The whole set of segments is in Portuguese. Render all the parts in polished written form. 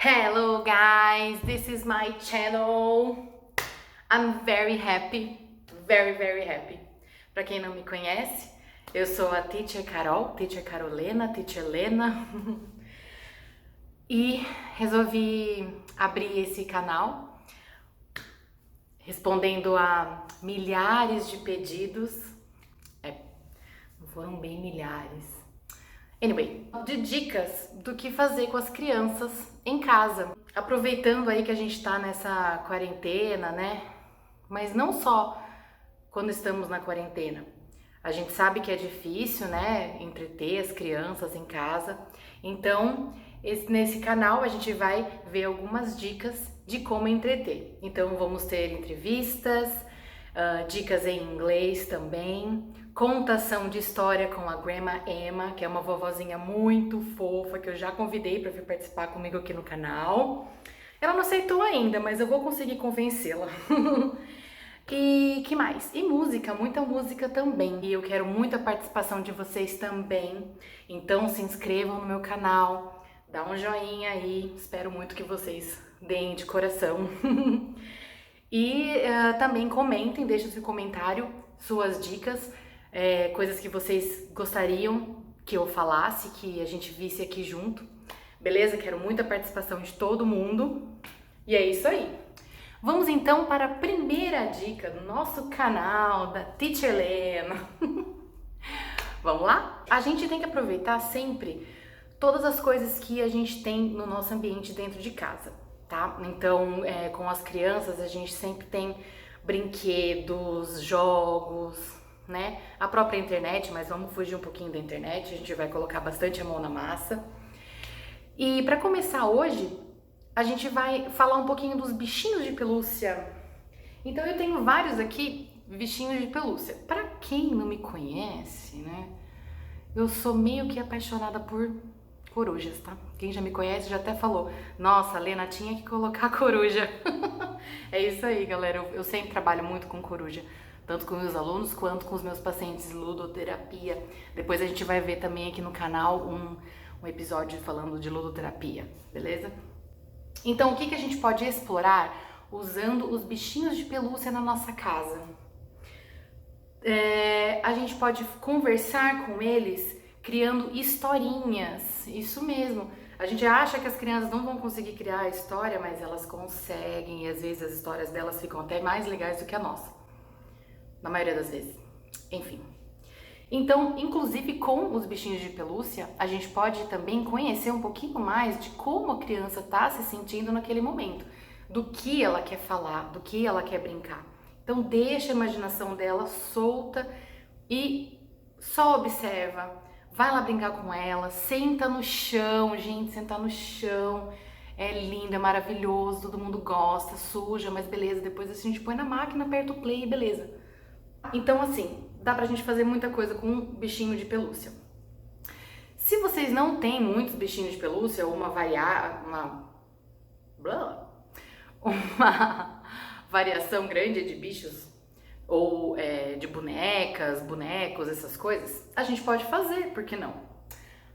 Hello guys, this is my channel. I'm very happy, very happy. Pra quem não me conhece, eu sou a Teacher Carol, Teacher Carolena, Teacher Lena. E resolvi abrir esse canal respondendo a milhares de pedidos. Não foram bem milhares. Anyway, de dicas do que fazer com as crianças em casa. Aproveitando aí que a gente tá nessa quarentena, né? Mas não só quando estamos na quarentena. A gente sabe que é difícil, né? Entreter as crianças em casa. Então, nesse canal a gente vai ver algumas dicas de como entreter. Então, vamos ter entrevistas, dicas em inglês também, contação de história com a Grandma Emma, que é uma vovozinha muito fofa, que eu já convidei para vir participar comigo aqui no canal. Ela não aceitou ainda, mas eu vou conseguir convencê-la. E que mais? E música, muita música também. E eu quero muita participação de vocês também. Então se inscrevam no meu canal, dá um joinha aí, espero muito que vocês deem de coração. E também comentem, deixem seu comentário, suas dicas, coisas que vocês gostariam que eu falasse, que a gente visse aqui junto. Beleza? Quero muita participação de todo mundo. E é isso aí. Vamos então para a primeira dica do nosso canal, da Teacher Lena. Vamos lá? A gente tem que aproveitar sempre todas as coisas que a gente tem no nosso ambiente dentro de casa, tá? Então, com as crianças, a gente sempre tem brinquedos, jogos, né? A própria internet, mas vamos fugir um pouquinho da internet, a gente vai colocar bastante a mão na massa. E para começar hoje, a gente vai falar um pouquinho dos bichinhos de pelúcia. Então eu tenho vários aqui, bichinhos de pelúcia. Para quem não me conhece, né? Eu sou meio que apaixonada por corujas, tá? Quem já me conhece já até falou: nossa, a Lena tinha que colocar coruja. É isso aí, galera. Eu sempre trabalho muito com coruja, tanto com meus alunos quanto com os meus pacientes de ludoterapia. Depois a gente vai ver também aqui no canal um episódio falando de ludoterapia, beleza? Então, o que a gente pode explorar usando os bichinhos de pelúcia na nossa casa? A gente pode conversar com eles criando historinhas, isso mesmo. A gente acha que as crianças não vão conseguir criar a história, mas elas conseguem, e às vezes as histórias delas ficam até mais legais do que a nossa. Na maioria das vezes. Enfim. Então, inclusive com os bichinhos de pelúcia, a gente pode também conhecer um pouquinho mais de como a criança está se sentindo naquele momento, do que ela quer falar, do que ela quer brincar. Então, deixa a imaginação dela solta e só observa. Vai lá brincar com ela, senta no chão, gente, sentar no chão. É lindo, é maravilhoso, todo mundo gosta, suja, mas beleza. Depois a gente põe na máquina, aperta o play e beleza. Então, assim, dá pra gente fazer muita coisa com um bichinho de pelúcia. Se vocês não têm muitos bichinhos de pelúcia, ou uma variação grande de bichos, ou de bonecas, bonecos, essas coisas, a gente pode fazer, por que não?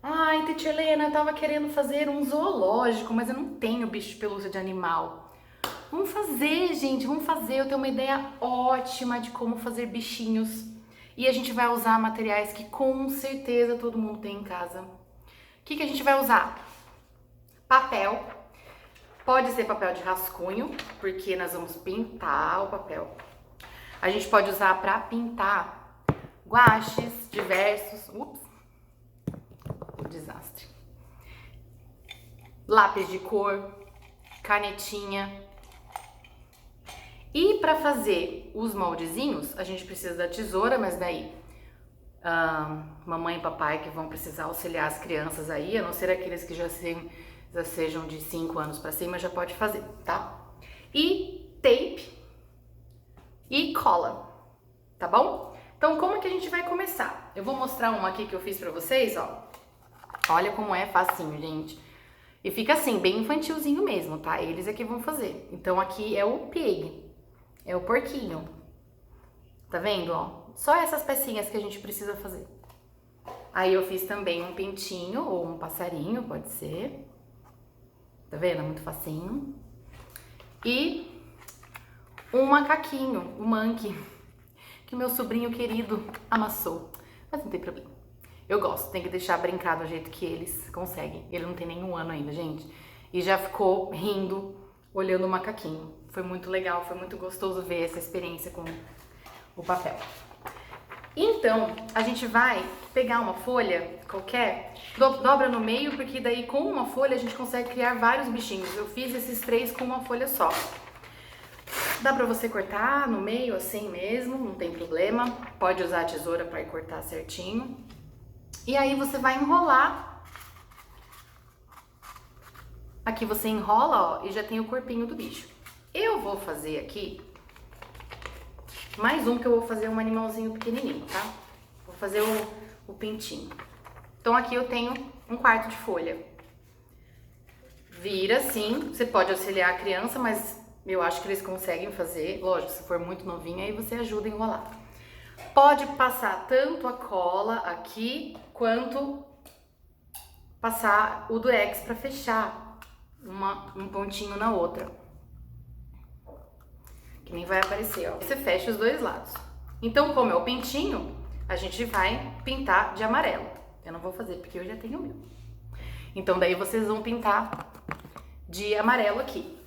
Ai, Teacher Lena, eu tava querendo fazer um zoológico, mas eu não tenho bicho de pelúcia de animal. Vamos fazer, gente, vamos fazer. Eu tenho uma ideia ótima de como fazer bichinhos. E a gente vai usar materiais que com certeza todo mundo tem em casa. O que a gente vai usar? Papel. Pode ser papel de rascunho, porque nós vamos pintar o papel. A gente pode usar para pintar guaches diversos. Ups, que desastre. Lápis de cor, canetinha. E para fazer os moldezinhos, a gente precisa da tesoura, mas daí mamãe e papai que vão precisar auxiliar as crianças aí, a não ser aqueles que já sejam de 5 anos para cima, já pode fazer, tá? E tape e cola, tá bom? Então, como é que a gente vai começar? Eu vou mostrar uma aqui que eu fiz para vocês, ó. Olha como é facinho, gente. E fica assim, bem infantilzinho mesmo, tá? Eles é que vão fazer. Então, aqui é o pig. É o porquinho. Tá vendo, ó? Só essas pecinhas que a gente precisa fazer. Aí eu fiz também um pintinho ou um passarinho, pode ser. Tá vendo? Muito facinho. E um macaquinho, o Monkey, que meu sobrinho querido amassou. Mas não tem problema. Eu gosto, tem que deixar brincar do jeito que eles conseguem. Ele não tem nenhum ano ainda, gente. E já ficou rindo, olhando o macaquinho. Foi muito legal, foi muito gostoso ver essa experiência com o papel. Então, a gente vai pegar uma folha qualquer, dobra no meio, porque daí com uma folha a gente consegue criar vários bichinhos. Eu fiz esses 3 com uma folha só. Dá pra você cortar no meio assim mesmo, não tem problema. Pode usar a tesoura pra ir cortar certinho. E aí você vai enrolar. Aqui você enrola, ó, e já tem o corpinho do bicho. Eu vou fazer aqui mais um, que eu vou fazer um animalzinho pequenininho, tá? Vou fazer o pintinho. Então aqui eu tenho 1/4 de folha. Vira assim, você pode auxiliar a criança, mas eu acho que eles conseguem fazer. Lógico, se for muito novinho, aí você ajuda a enrolar. Pode passar tanto a cola aqui, quanto passar o durex pra fechar um pontinho na outra. Que nem vai aparecer, ó. Você fecha os 2 lados. Então, como é o pintinho, a gente vai pintar de amarelo. Eu não vou fazer porque eu já tenho o meu. Então, daí vocês vão pintar de amarelo aqui,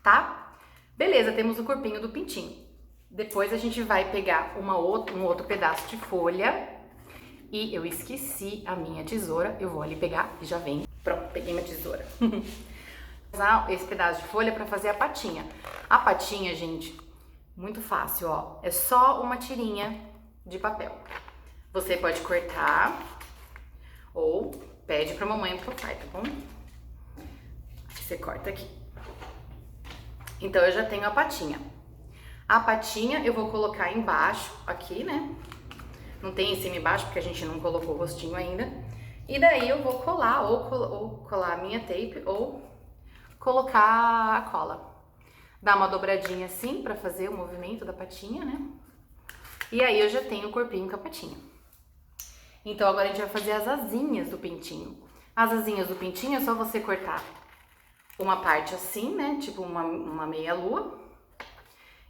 tá? Beleza, temos o corpinho do pintinho. Depois a gente vai pegar um outro pedaço de folha. E eu esqueci a minha tesoura. Eu vou ali pegar e já vem. Pronto, peguei minha tesoura. Usar esse pedaço de folha para fazer a patinha. A patinha, gente, muito fácil, ó. É só uma tirinha de papel. Você pode cortar ou pede pra mamãe e pro papai, tá bom? Você corta aqui. Então eu já tenho a patinha. A patinha eu vou colocar embaixo aqui, né? Não tem em cima e embaixo porque a gente não colocou o rostinho ainda. E daí eu vou colar ou colar a minha tape ou colocar a cola. Dá uma dobradinha assim pra fazer o movimento da patinha, né? E aí eu já tenho o corpinho com a patinha. Então agora a gente vai fazer as asinhas do pintinho. As asinhas do pintinho é só você cortar uma parte assim, né? Tipo uma meia lua.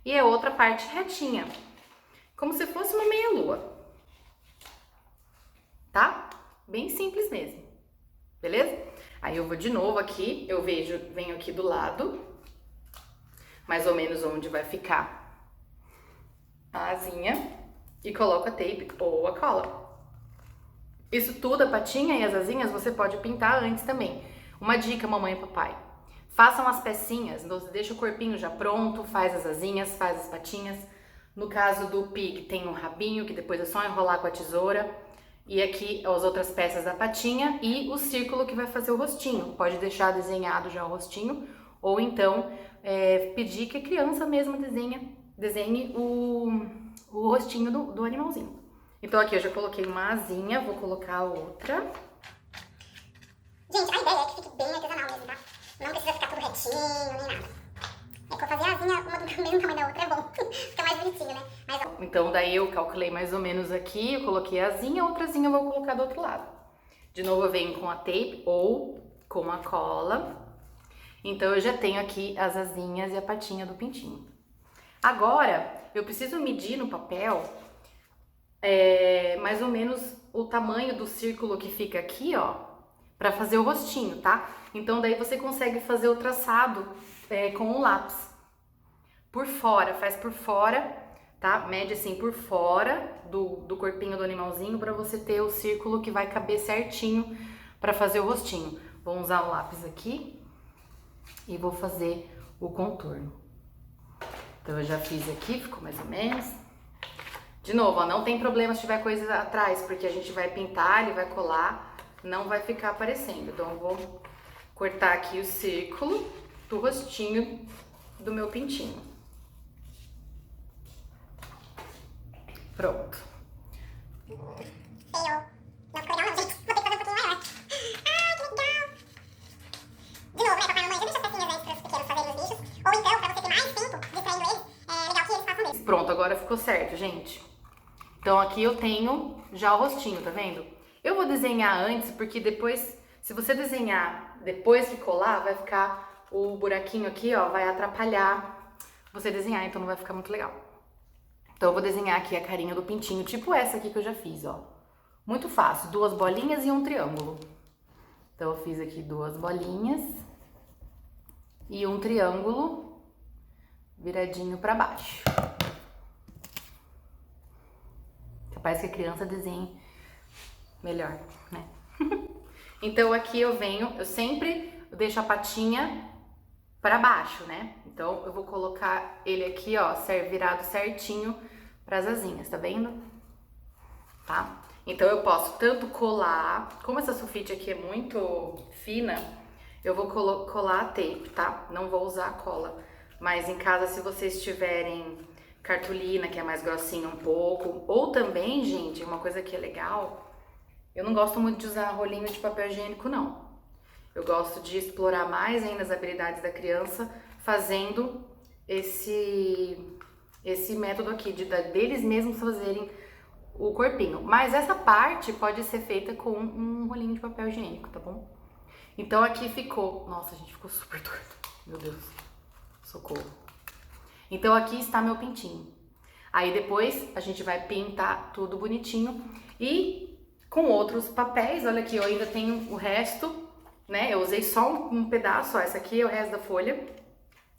E a outra parte retinha. Como se fosse uma meia lua. Tá? Bem simples mesmo. Beleza? Aí eu vou de novo aqui, venho aqui do lado, mais ou menos onde vai ficar a asinha, e coloco a tape ou a cola. Isso tudo, a patinha e as asinhas, você pode pintar antes também. Uma dica, mamãe e papai: façam as pecinhas, deixa o corpinho já pronto, faz as asinhas, faz as patinhas. No caso do pig tem um rabinho, que depois é só enrolar com a tesoura. E aqui as outras peças da patinha e o círculo que vai fazer o rostinho. Pode deixar desenhado já o rostinho, ou então pedir que a criança mesma desenhe o rostinho do animalzinho. Então aqui eu já coloquei uma asinha, vou colocar a outra. Gente, a ideia é que fique bem artesanal mesmo, tá? Não precisa ficar tudo retinho, nem nada. É que eu fazer a asinha, uma do mesmo tamanho da outra é bom. Fica mais bonitinho, né? Então daí eu calculei mais ou menos aqui, eu coloquei a asinha, outra asinha eu vou colocar do outro lado. De novo eu venho com a tape ou com a cola. Então eu já tenho aqui as asinhas e a patinha do pintinho. Agora eu preciso medir no papel mais ou menos o tamanho do círculo que fica aqui, ó, pra fazer o rostinho, tá? Então daí você consegue fazer o traçado com o lápis. Por fora, faz por fora, tá? Mede assim por fora do corpinho do animalzinho pra você ter o círculo que vai caber certinho pra fazer o rostinho. Vou usar o lápis aqui e vou fazer o contorno. Então eu já fiz aqui, ficou mais ou menos. De novo, ó, não tem problema se tiver coisa atrás, porque a gente vai pintar, ele vai colar, não vai ficar aparecendo. Então eu vou cortar aqui o círculo do rostinho do meu pintinho. Pronto. Não ficou legal não, gente. Vou ter que fazer um pouquinho maior. Ah, que legal! De novo, né, papai e mamãe, já deixa as pecinhas antes para os pequenos fazerem os bichos. Ou então, para você ter mais tempo distraindo eles, é legal que eles façam mesmo. Pronto, agora ficou certo, gente. Então aqui eu tenho já o rostinho, tá vendo? Eu vou desenhar antes, porque depois, Se você desenhar depois que colar, vai ficar o buraquinho aqui, ó, vai atrapalhar você desenhar, então não vai ficar muito legal. Então eu vou desenhar aqui a carinha do pintinho, tipo essa aqui que eu já fiz, ó. Muito fácil, 2 bolinhas e um triângulo. Então eu fiz aqui 2 bolinhas e um triângulo viradinho pra baixo. Capaz que a criança desenhe melhor, né? Então aqui eu sempre deixo a patinha para baixo, né? Então eu vou colocar ele aqui, ó, virado certinho para as asinhas, tá vendo? Tá? Então eu posso tanto colar, como essa sulfite aqui é muito fina, eu vou colar a tape, tá? Não vou usar a cola. Mas em casa, se vocês tiverem cartolina, que é mais grossinha um pouco, ou também, gente, uma coisa que é legal, eu não gosto muito de usar rolinho de papel higiênico, não. Eu gosto de explorar mais ainda as habilidades da criança fazendo esse método aqui, deles mesmos fazerem o corpinho. Mas essa parte pode ser feita com um rolinho de papel higiênico, tá bom? Então aqui ficou... Nossa, gente, ficou super torto. Meu Deus. Socorro. Então aqui está meu pintinho. Aí depois a gente vai pintar tudo bonitinho e com outros papéis. Olha aqui, eu ainda tenho o resto, né? Eu usei só um pedaço, ó, essa aqui é o resto da folha.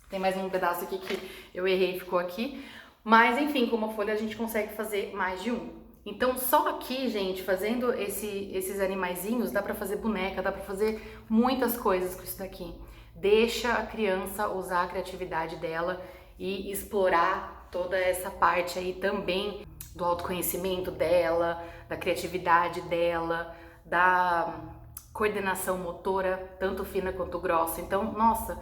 Tem mais um pedaço aqui que eu errei e ficou aqui. Mas enfim, com uma folha a gente consegue fazer mais de um. Então só aqui, gente, fazendo esses animaizinhos, dá pra fazer boneca, dá pra fazer muitas coisas com isso daqui. Deixa a criança usar a criatividade dela e explorar toda essa parte aí também do autoconhecimento dela, da criatividade dela, da coordenação motora, tanto fina quanto grossa. Então, nossa,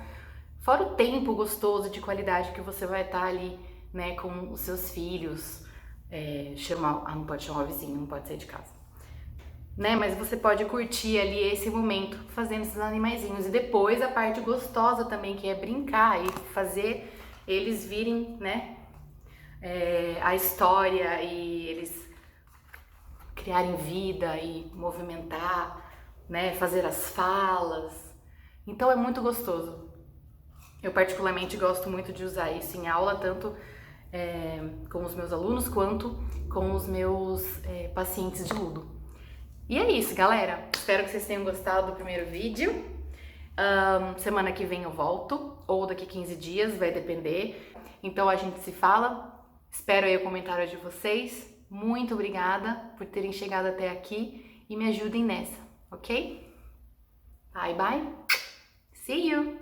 fora o tempo gostoso de qualidade que você vai estar ali, né, com os seus filhos, não pode chamar o vizinho, não pode sair de casa, né, mas você pode curtir ali esse momento fazendo esses animaizinhos, e depois a parte gostosa também, que é brincar e fazer eles virem, né, a história e eles criarem vida e movimentar, né, fazer as falas. Então é muito gostoso. Eu particularmente gosto muito de usar isso em aula, tanto com os meus alunos quanto com os meus pacientes de ludo. E é isso, galera. Espero que vocês tenham gostado do primeiro vídeo. Semana que vem eu volto, ou daqui 15 dias, vai depender. Então a gente se fala. Espero aí o comentário de vocês. Muito obrigada por terem chegado até aqui e me ajudem nessa, ok? Bye, bye. See you!